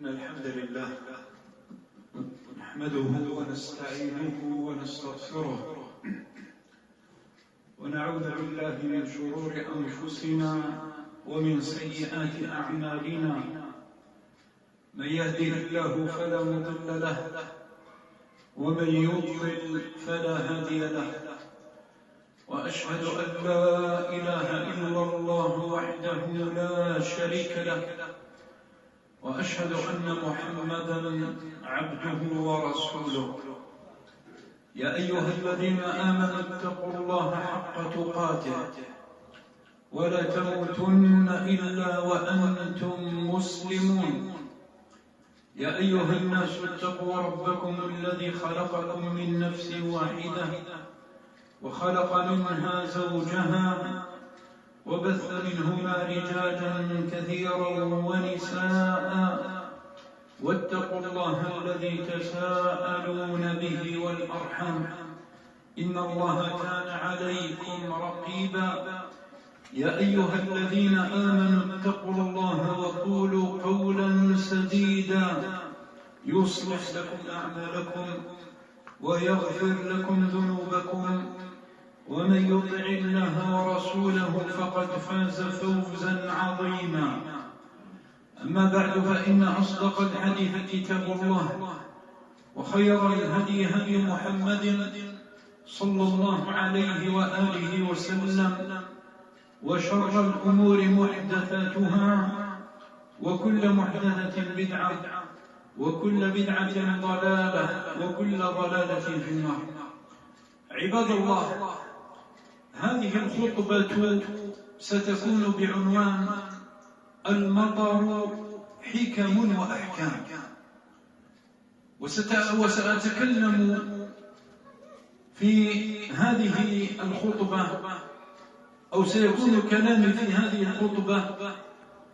إن الحمد لله نحمده ونستعينه ونستغفره ونعوذ بالله من شرور أنفسنا ومن سيئات أعمالنا. من يهده الله فلا مضل له ومن يضلل فلا هادي له، وأشهد أن لا إله إلا الله وحده لا شريك له، وأشهد أن محمدًا عبده ورسوله. يا أيها الذين آمنوا اتقوا الله حق تقاته ولا تموتن إلا وأنتم مسلمون. يا أيها الناس اتقوا ربكم الذي خلقكم من نفس واحدة وخلق منها زوجها وبث منهما رجالا كثيرا ونساء، واتقوا الله الذي تساءلون به والأرحام إن الله كان عليكم رقيبا. يا أيها الذين آمنوا اتقوا الله وقولوا قولا سديدا يصلح لكم أعمالكم ويغفر لكم ذنوبكم، ومن يطع الله ورسوله فقد فاز فوزا عظيما. أما بعد، فإن أصدق الحديث كتاب الله، وخير الهدي هدي محمد صلى الله عليه وآله وسلم، وشر الأمور محدثاتها، وكل محدثة بدعة، وكل بدعة ضلالة، وكل ضلالة في النار. عباد الله، هذه الخطبة ستكون بعنوان المطر حكم وأحكام، وسأتكلم في هذه الخطبة، أو سيكون كلامي في هذه الخطبة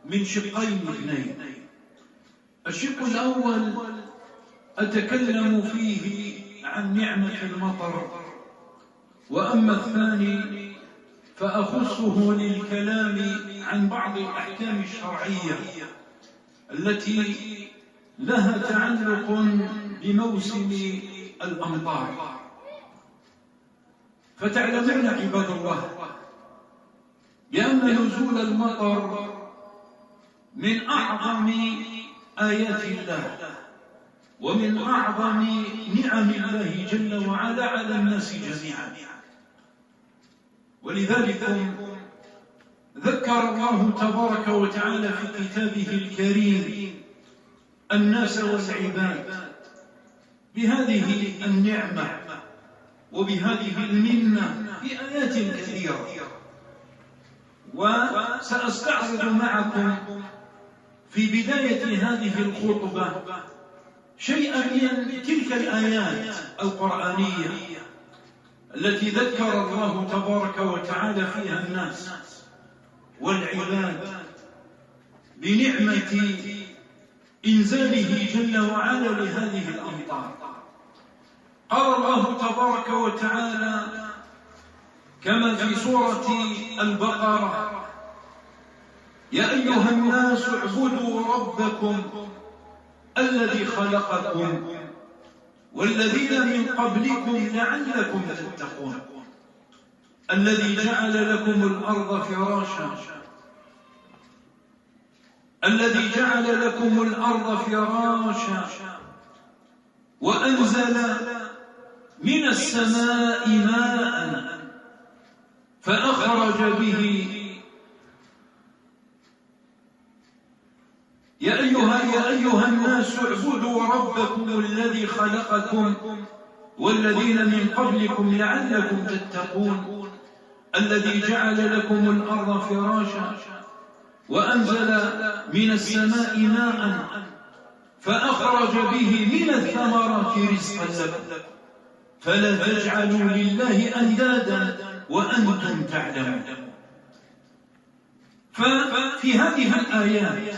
من شقين اثنين. الشق الأول أتكلم فيه عن نعمة المطر، وأما الثاني فأخصه للكلام عن بعض الأحكام الشرعية التي لها تعلق بموسم الأمطار. فتعلمون عباد الله بأن نزول المطر من أعظم آيات الله ومن أعظم نعم الله جل وعلا على الناس جميعا. ولذلك ذكر الله تبارك وتعالى في كتابه الكريم الناس والعباد بهذه النعمة وبهذه المنة في آيات كثيرة. وسأستعرض معكم في بداية هذه الخطبة شيئا من تلك الآيات القرآنية التي ذكر الله تبارك وتعالى فيها الناس والعباد بنعمة إنزاله جل وعلا لهذه الأمطار. قال الله تبارك وتعالى كما في سورة البقرة: يا أيها الناس اعبدوا ربكم الذي خلقكم والذين من قبلكم لعلكم تتقون، الذي جعل لكم الأرض فراشا، الذي جعل لكم الأرض فراشا وأنزل من السماء ماء فأخرج به يا أيها الناس اعبدوا ربكم الذي خلقكم والذين من قبلكم لعلكم تتقون، الذي جعل لكم الأرض فراشا وأنزل من السماء ماء فأخرج به من الثمرات رزقا لكم فلا تجعلوا لله أندادا وأنتم تعلمون. ففي هذه الآيات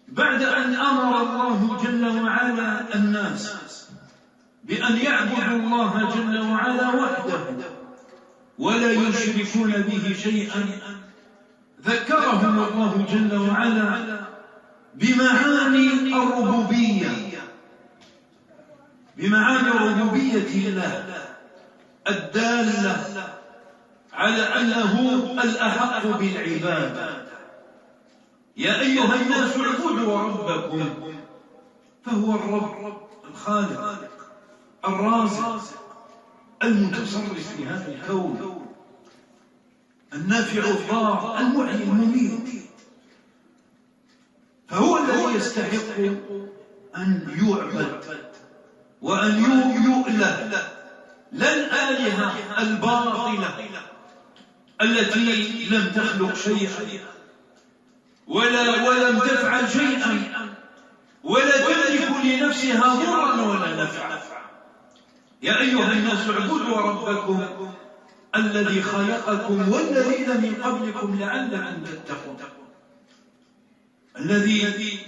بعد أن أمر الله جل وعلا الناس بأن يعبدوا الله جل وعلا وحده ولا يشركون به شيئا، ذكرهم الله جل وعلا بمعاني الربوبية، بمعاني ربوبية الله الدالة على أنه الأحق بالعبادة. يا أيها الناس اعبدوا ربكم، فهو الرب الخالق الرازق المتصرف في هذا الكون، النافع الضار المحيي المميت، فهو الذي يستحق أن يعبد وأن يؤله، لا الآلهة الباطلة التي لم تخلق شيئا ولم تفعل شيئا ولا تملك لنفسها ضرا ولا نفعا. يا أيها الناس اعبدوا ربكم الذي خلقكم والذين من قبلكم لعلكم تتقون، الذي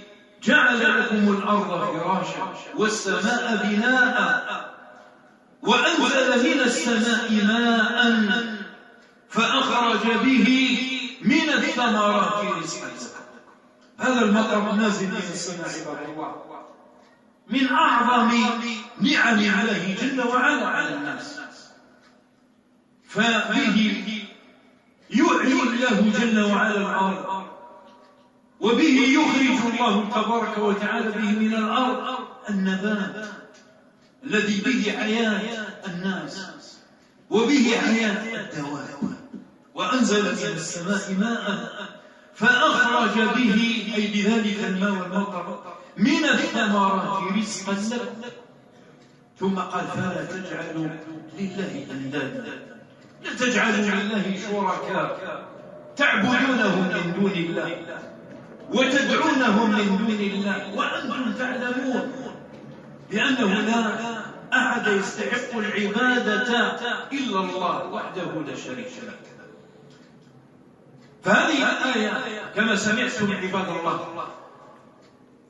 جعل لكم الأرض فراشا والسماء بناء وأنزل من السماء ماء فأخرج به من الثمرات رزقا لكم. هذا المطر نازل من السماء عباد الله، من أعظم نعم الله جل وعلا على الناس، فبه يحيي الله جل وعلا الأرض، وبه يخرج الله تبارك وتعالى به من الأرض النبات الذي به حياة الناس وبه حياة الدواب، وأنزل من السماء ماء فأخرج به أي بذلك الماء والمطر من الثمرات رزقا لكم. ثم قال فلا تجعلوا لله أندادا، لا تجعلوا لله شركاء تعبدونهم من دون الله وتدعونهم من دون الله وأنتم تعلمون بأنه لا أحد يستحق العبادة إلا الله وحده لا شريك له. فهذه الآية كما سمعتم عباد الله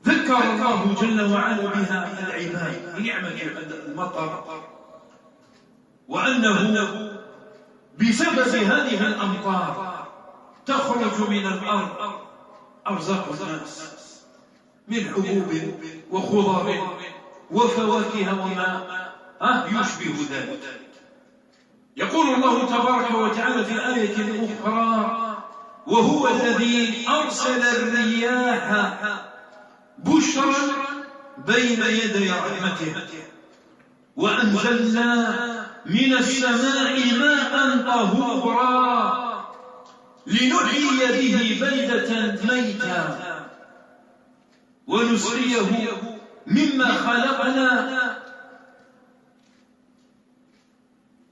ذكر الله جل وعلا بها العباد بنعمة المطر، وأنه بسبب هذه الأمطار تخرج من الأرض أرزاق الناس من حبوب وخضر وفواكه وما يشبه ذلك. يقول الله تبارك وتعالى في آية أخرى وهو الذي أرسل الرياح بشرا بين يدي رحمته وأنزلنا من السماء ماء طهورا لنحيي به بلدة ميتا ونسقيه مما خلقنا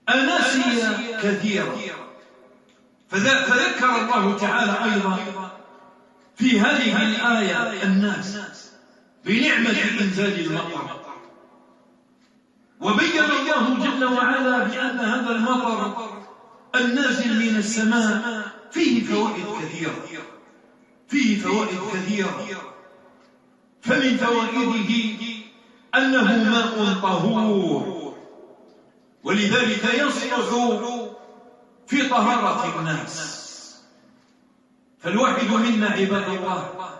أناسيا كثيرا. فذكر الله تعالى أيضا في هذه الآية الناس بنعمة إنزال المطر، وبين الله جل وعلا بأن هذا المطر النازل من السماء فيه فوائد كثيرة، فمن فوائده أنه ماء طهور، ولذلك يصلح في طهارة الناس. فالواحد منا عباد الله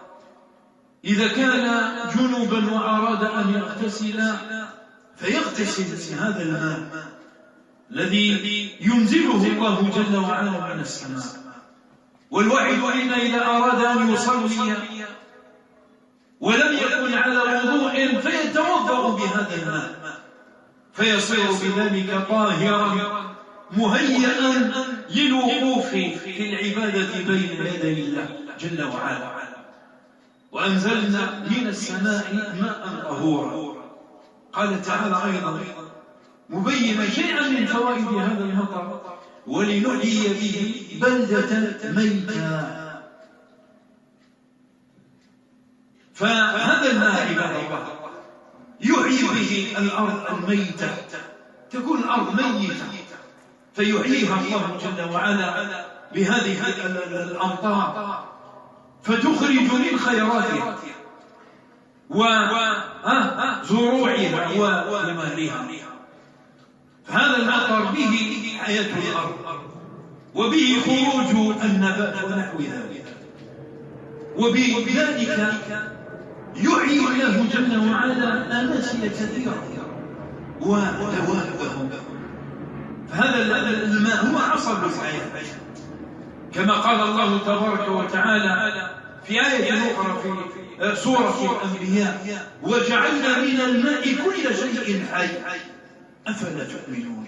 إذا كان جنوبا وأراد أن يغتسل فيغتسل في هذا الماء الذي ينزله الله جل وعلا من السماء. والواحد منا إذا أراد أن يصلي ولم يكن على وضوء فيتوضأ بهذا الماء فيصير بذلك طاهرا مهيئا للوقوف في العبادة بين يدي الله جل وعلا. وأنزلنا من السماء ماء طهورا. قال تعالى أيضا مبينا شيئا من فوائد هذا المطر ولنحيي به بلدة ميتا. فهذا الماء عباد الله يحيي به الأرض الميتة، تكون الأرض ميتة فيحييها الله جل وعلا بهذه الأمطار فتخرج من خيراتها وزروعها وثمارها. فهذا المطر به حياة الأرض وبه خروج النبات ونحو ذلك، وبذلك يحيي الله جل وعلا أناسيا كثيرة ودوابهم. فهذا الماء هو عصب الحياة، كما قال الله تبارك وتعالى في آية أخرى في سورة الأنبياء: وجعلنا من الماء كل شيء حي أفلا تؤمنون.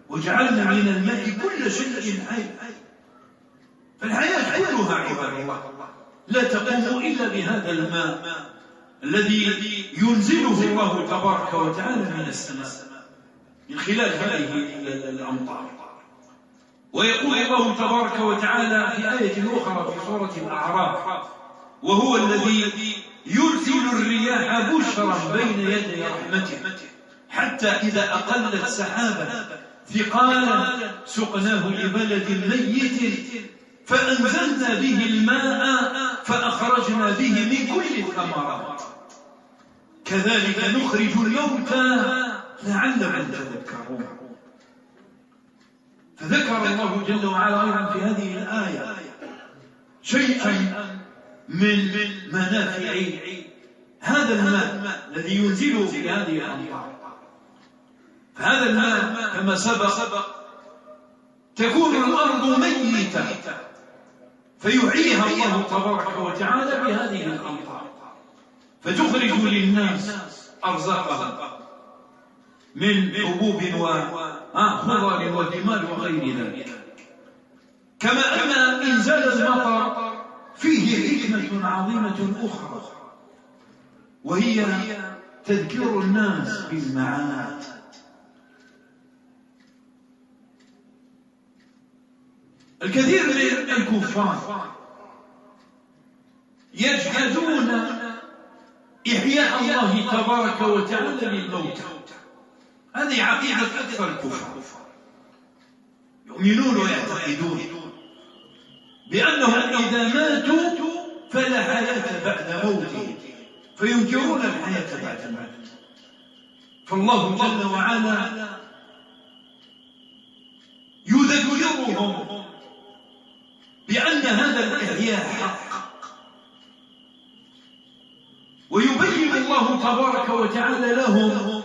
وجعلنا من الماء كل شيء حي. فالحياة كلها عباد الله لا تقوم إلا بهذا الماء الذي ينزله الله تبارك وتعالى من السماء من خلال هذه الأمطار. ويقول الله تبارك وتعالى في آية أخرى في سورة الأعراف: وهو الذي يرسل الرياح بشرا بين يدي رحمته حتى إذا أقلت سحابا ثقالا سقناه لبلد ميت فأنزلنا به الماء فأخرجنا به من كل الثمرات كذلك نخرج الموتى لعلهم تذكرون. فذكر الله جل وعلا أيضا في هذه الآية شيئا من منافع هذا الماء الذي ينزله في هذه الأمطار. فهذا الماء كما سبق تكون الأرض ميتة فيحييها الله تبارك وتعالى بهذه الأمطار فتخرج للناس أرزاقهم من حبوب وخضر وثمار وغير ذلك. كما أن إنزال المطر فيه حكمة عظيمة أخرى، وهي تذكير الناس بالمعاد. الكثير من الكفار يجحدون إحياء الله تبارك وتعالى للموتى. هذه عقيدة أكثر الكفار، يؤمنون ويعتقدون بأنهم إذا ماتوا فلا حياة بعد موتهم، فينكرون الحياة بعد الموت. فالله جل وعلا يذكرهم بأن هذا الإحياء حق، ويبين الله تبارك وتعالى لهم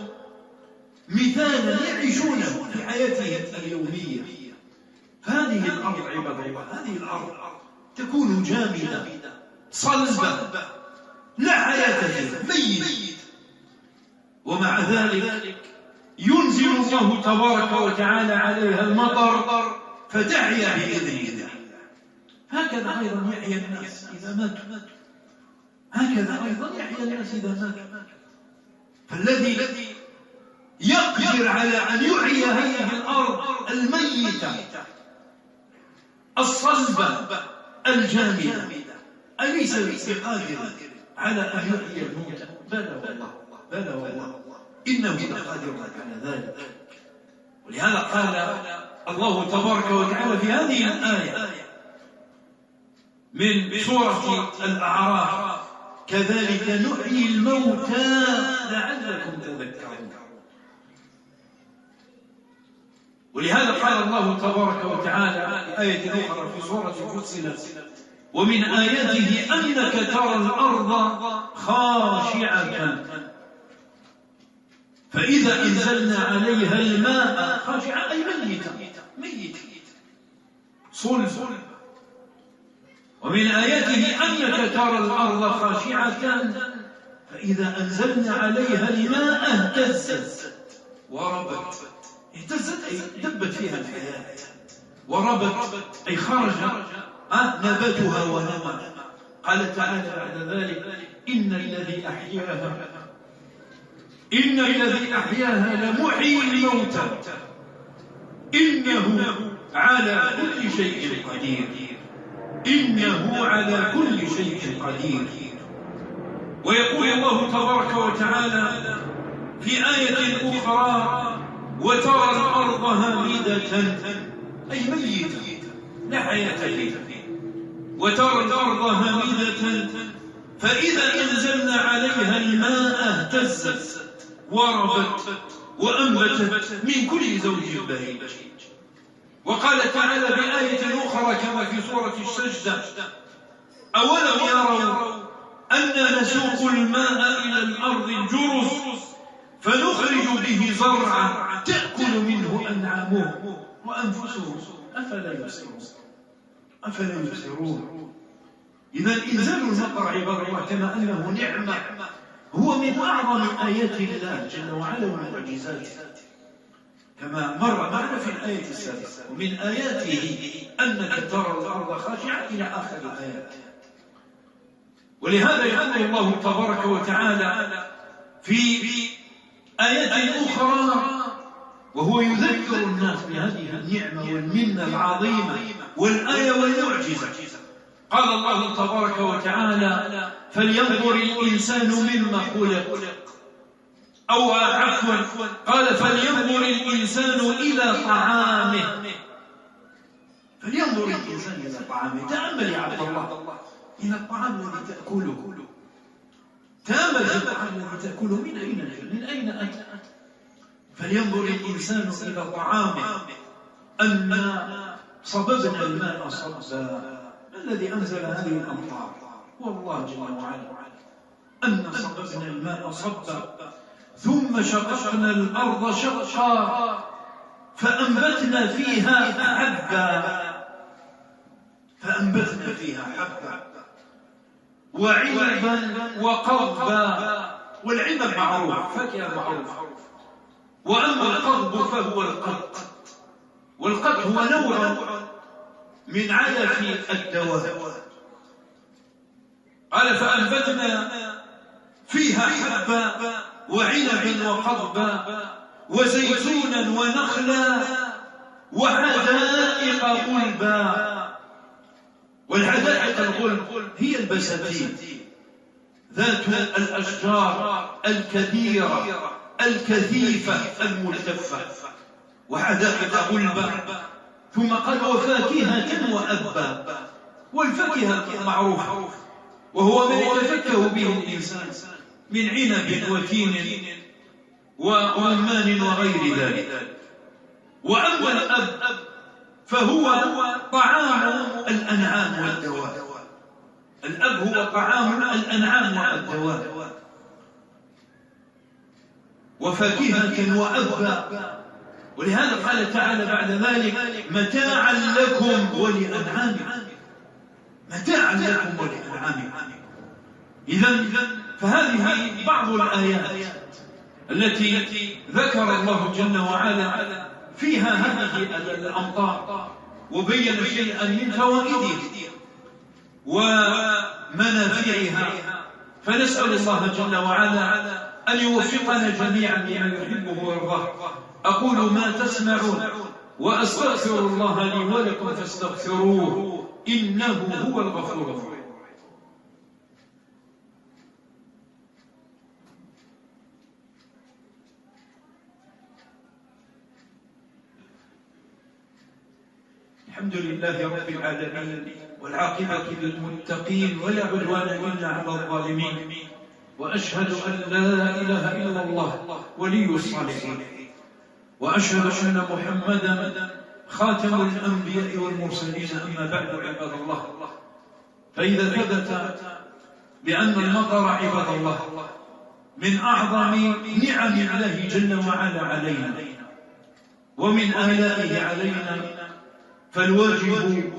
مثالا يعيشونه في حياتهم اليومية. فهذه الأرض عباد الله، هذه الأرض تكون جامدة صلبة لا حياة فيها، ميت، ومع ذلك ينزل الله تبارك وتعالى عليها المطر فتحيا بإذن الله. هكذا أيضا يحيى الناس إذا ماتوا، هكذا أيضا يحيى الناس إذا ماتوا. فالذي يقدر على أن يحيي هذه الأرض الميتة الصلبة الجامدة أليس بقادر على أن يحيي الموتى؟ بلى والله إنه لقادر على ذلك. ولهذا قال الله تبارك وتعالى في هذه الآية من سورة الأعراف: كذلك نحيي الموتى لعلكم تذكرون. ولهذا قال الله تبارك وتعالى في آية أخرى في سورة فصلت: ومن آياته أنك ترى الأرض خاشعة فإذا أنزلنا عليها الماء خاشعة أي ميتة صلب. ومن آياته أنك ترى الأرض خاشعة فإذا أنزلنا عليها الماء اهتزت وربت. اهتزت أي دبت فيها الحياة، وربت أي خرج نباتها ونمى. قال تعالى بعد ذلك: إن الذي أحياها لمحيي الموتى إنه على كل شيء قدير. إنه على كل شيء قدير. ويقول الله تبارك وتعالى في آية أخرى: وترى الأرض هامدة أي ميتة لا حياة فيها. وترى الأرض هامدة فإذا أنزلنا عليها الماء اهتزت وربت وأنبتت من كل زوج بهيج. وقال تعالى بآية أخرى كما في سورة السجدة: أولم يروا أنا نسوق الماء إلى الأرض الجرز فنخرج به زرعا تأكل منه أنعامهم وأنفسهم أفلا يبصرون. إذا إنزال المطر عباد الله كما أنه نعمة هو من أعظم آيات الله جل وعلا ومعجزاته، كما مر معنا في الآية السابقة. ومن آياته أنك ترى الأرض خاشعة إلى آخر الآيات. ولهذا يقول الله تبارك وتعالى في آيات أخرى وهو يذكر الناس بهذه النعمة والمنة العظيمة والآية والمعجزة. قال الله تبارك وتعالى فلينظر الإنسان مما خلق، أو عفوا قال فلينظر الإنسان إلى طعامه. فلينظر الإنسان إلى طعامه. تأمل يا عبد الله إلى الطعام الذي تأكله. تأمل في الطعام الذي تأكله من أين أتى. فلينظر الإنسان إلى طعامه أنا صببنا الماء صبا. الذي أنزل هذه الأمطار هو الله جل وعلا. أن صببنا الماء صبا ثم شققنا الأرض شقا فأنبتنا فيها حبا وعنبا وقضبا. والعنب معروف، فاكهة معروف. وأما القضب فهو القط، والقط هو نوع من علف الدواء. قال فأنبتنا فيها حبا وعنبا وقضبا وزيتونا ونخلا وحدائق غلبا. والحدائق الغلب هي البساتين ذات الأشجار الكبيرة الكثيفة الملتفة. وحدائق غلبا. ثم قال وفاكهة وأبا. والفاكهة معروفة وهو ما يتفكه به الإنسان من عنب وتين ورمان وغير ذلك. وأما الأب فهو طعام الأنعام والدواب. الأب هو طعام الأنعام والدواب. وفاكهة وأبا. ولهذا قال تعالى بعد ذلك متاعا لكم ولأنعامكم. متاعا لكم ولأنعامكم. إذن فهذه بعض الآيات التي ذكر الله جل وعلا فيها هذه الأمطار وبين شيئا من فوائدها ومنافعها. فنسأل الله جل وعلا أن يوفقنا جميعا لما يحبه ويرضاه. أقول ما تسمعون وأستغفر الله لي ولكم فاستغفروه إنه هو الغفور الرحيم. الحمد لله رب العالمين والعاقبة للمتقين ولا عدوان إلا على الظالمين. وأشهد أن لا إله إلا الله ولي الصالحين. وأشهد أن محمدا خاتم الأنبياء والمرسلين. أما بعد عباد الله، فإذا ثبت بأن المطر عباد الله من أعظم نعم الله جل وعلا علينا ومن آلائه علينا، فالواجب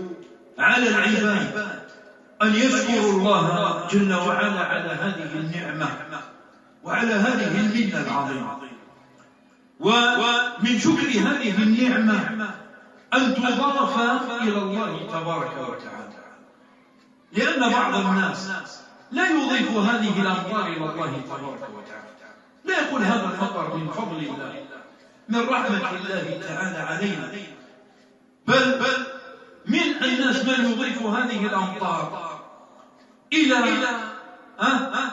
على العباد أن يشكروا الله جل وعلا على هذه النعمة وعلى هذه المنة العظيمة. ومن شكر هذه النعمة أن تضاف إلى الله تبارك وتعالى، لأن بعض الناس لا يضيف هذه الأمطار إلى الله تبارك وتعالى. لا يقول هذا المطر من فضل الله من رحمة الله تعالى علينا، بل من الناس من يضيف هذه الأمطار إلى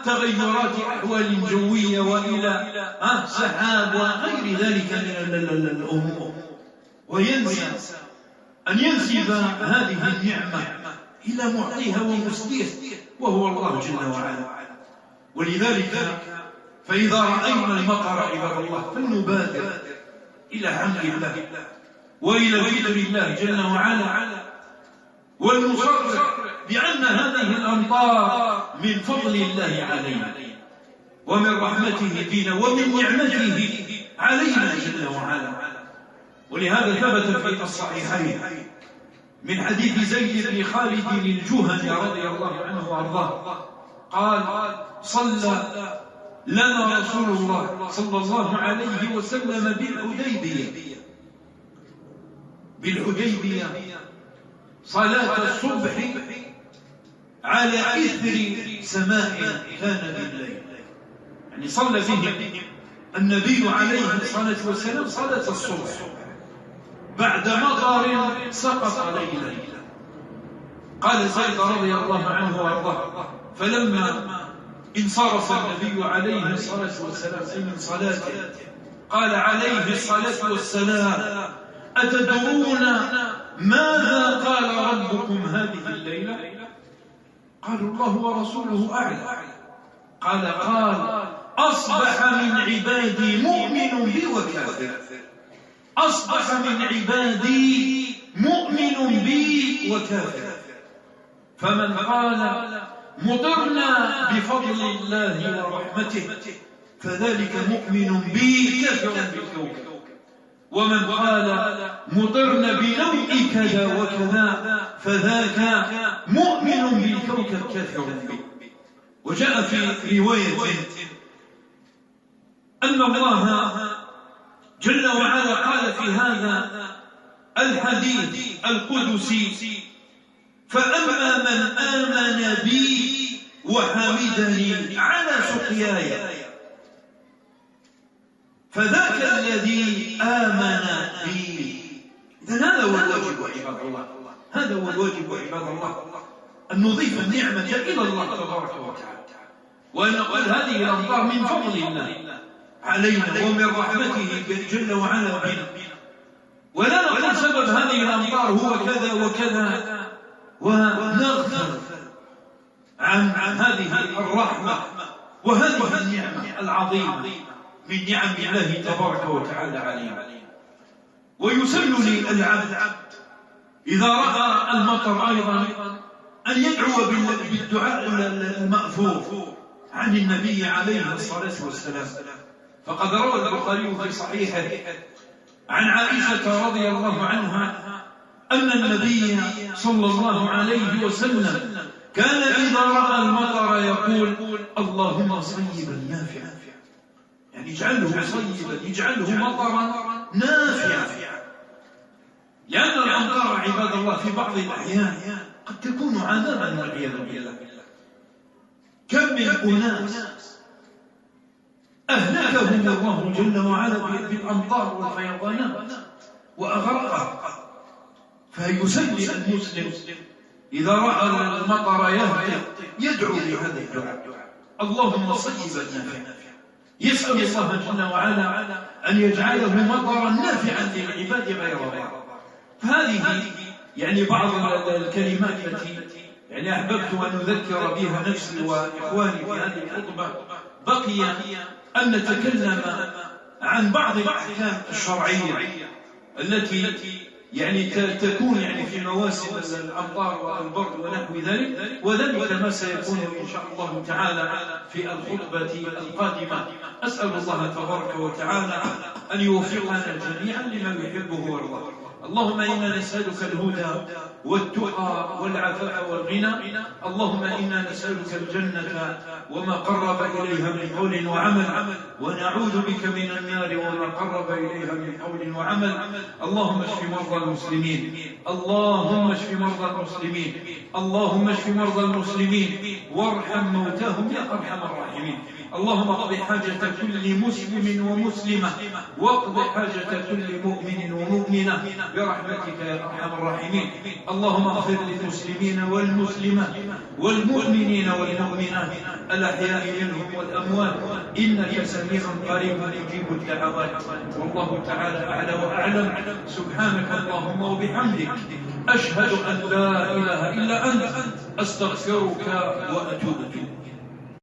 تغيرات أحوال جوية وإلى سحاب وغير ذلك من الأمور، وينسى أن ينسب هذه النعمة إلى معطيها ومسديها وهو الله جل وعلا. ولذلك فإذا رأينا المطر عباد الله فلنبادر إلى حمد الله وإلى ذكر الله جل وعلا، ولنصرح بأن هذه الأمطار من فضل الله علينا ومن رحمته فينا ومن نعمته علينا جل وعلا. ولهذا ثبت في الصحيحين من حديث زيد بن خالد الجهني رضي الله عنه وارضاه قال: صلى لنا رسول الله صلى الله عليه وسلم بالحديبية صلاة الصبح على إثر سماء كان بالليل. يعني صلى فيه النبي عليه الصلاة والسلام صلاة الصبح بعد مطر سقط ليلا. قال زيد رضي الله عنه وارضاه: فلما انصرف النبي عليه الصلاة والسلام من صلاته قال عليه الصلاة والسلام: أتدرون ماذا قال ربكم هذه الليلة؟ قالوا: الله ورسوله أعلم. قال: أصبح من عبادي مؤمن بي وكافر. أصبح من عبادي مؤمن بي وكافر. فمن قال مطرنا بفضل الله ورحمته فذلك مؤمن بي كافر بالكوكب. ومن قال مطرنا بنوء كذا وكذا فذاك مؤمن بالكوكب كافر بي. وجاء في رواية أن الله جل وعلا قال في هذا الحديث القدسي: فأما من آمن بي وحمدني على سقياي فذاك الذي آمن بي. إذن هذا هو الواجب عباد الله، هذا هو الواجب عباد الله، أن نضيف النعمة إلى الله تبارك وتعالى، وأن نقول هذه الأمطار من فضل الله علينا ومن رحمته جل وعلا بنا، ولا نقول سبب هذه الأمطار هو كذا وكذا ونغفر عن هذه الرحمة وهذه النعمة العظيمة من نعم الله تبارك وتعالى علينا. ويسن للعبد إذا رأى المطر أيضا أن يدعو بالدعاء المأثور عن النبي عليه الصلاة والسلام. فقد روى البخاري في صحيحه عن عائشة رضي الله عنها أن النبي صلى الله عليه وسلم كان إذا رأى المطر يقول: اللهم صيبا نافعا، يعني اجعله صيبا، اجعله مطرا نافعا. لأن الأمطار عباد الله في بعض الأحيان قد تكون عذابا والعياذ بالله. كم من أناس أهلكهم الله جل وعلا بالأمطار والفيضانات وأغرقهم. فيسلي المسلم إذا رأى المطر يدعو بهذا الدعاء: اللهم صيبا نافعا، يسأل الله جل وعلا أن يجعله مطرا نافعا للعباد غير ضار. فهذه يعني بعض الكلمات التي يعني أحببت أن أذكر بها نفسي وإخواني في هذه الخطبة. بقي أن نتكلم عن بعض الأحكام الشرعية التي يعني تكون يعني في مواسم الأمطار والبرد ونحو ذلك، وذلك ما سيكون إن شاء الله تعالى في الخطبة القادمة. أسأل الله تبارك وتعالى أن يوفقنا جميعا لما يحبه ويرضاه. اللهم إنا نسألك الهدى والتقى والعفاف والغنى. اللهم إنا نسألك الجنة وما قرب إليها من قول وعمل، ونعوذ بك من النار وما قرب إليها من قول وعمل. اللهم اشف مرضى المسلمين، اللهم اشف مرضى المسلمين، اللهم اشف مرضى المسلمين وارحم موتاهم يا أرحم الراحمين. اللهم اقض حاجة كل مسلم ومسلمة، واقض حاجة كل مؤمن ومؤمنة برحمتك يا أرحم الراحمين. اللهم اغفر للمسلمين والمسلمات والمؤمنين والمؤمنات الأحياء منهم والأموات، إنك سميع قريب يجيب الدعوات. والله تعالى أعلى وأعلم. سبحانك اللهم وبحمدك، أشهد أن لا إله إلا أنت، أستغفرك وأتوب إليك.